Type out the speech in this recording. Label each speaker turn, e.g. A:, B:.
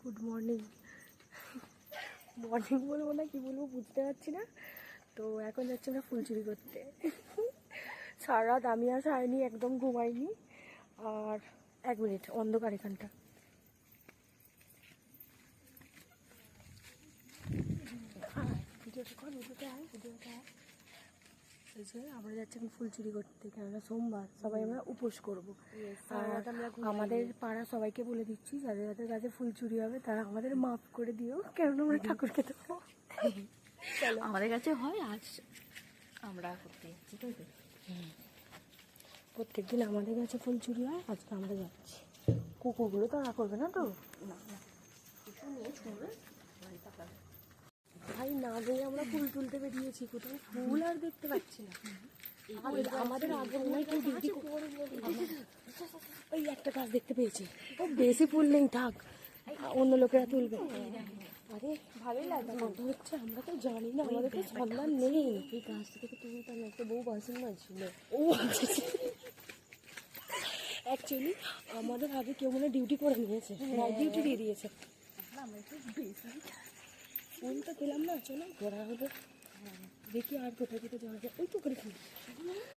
A: Good morning. Morning বলবো না কি বলবো বুঝতে পারছি না। তো এখন যাচ্ছি আমরা ফুল চুরি করতে। সারা রাত আমি আর সারিনি, একদম ঘুমাইনি। আর 1 মিনিট, অন্ধকার এখানটা। ভিডিওটা কর, ভিডিওটা আয়, ভিডিওটা আয়। এই যে আমরা যাচ্ছি এখন ফুল চুরি করতে, কেননা সোমবার সবাই আমরা উপোস করবো। আর আমাদের পাড়া সবাইকে বলে দিচ্ছি, যাদের যাদের কাছে ফুল চুরি হবে তারা আমাদের মাফ করে দিও, কেননা আমরা ঠাকুরকে দেবো।
B: আমাদের কাছে হয়, আজ আমরা করতে যাচ্ছি। তাই তো
A: প্রত্যেকদিন আমাদের কাছে ফুল চুরি হয়, আজকে আমরা যাচ্ছি। কুকুরগুলো তাড়া করবে না তো?
B: না না, কিছু নিয়ে ছুঁড়বে
A: ভাই না গিয়ে আমরা ফুল তুলতে বেরিয়েছি, কোথাও ফুল আর দেখতে পাচ্ছি না। আমাদের আগে মনে হয় কেউ ডিউটি ওই একটা গাছ দেখতে পেয়েছি, ও বেশি ফুল নেই, থাক, অন্য লোকেরা তুলবে। আরে ভালোই লাগে, কথা হচ্ছে আমরা তো জানি না, আমাদের তো সন্ধান নেই।
B: এই গাছটা থেকে তুলতাম, একটা বউ বাসন মারছিল।
A: ও অ্যাকচুয়ালি আমাদের আগে কেউ মনে ডিউটি করে নিয়েছে, ডিউটি দিয়ে দিয়েছে।
B: আমরা একটু বেশি
A: ফুল তো পেলাম না, চলো ঘোরা হলো। দেখি আর কোথায় কোথায় যাওয়া যায়। ওই তো করে ফুল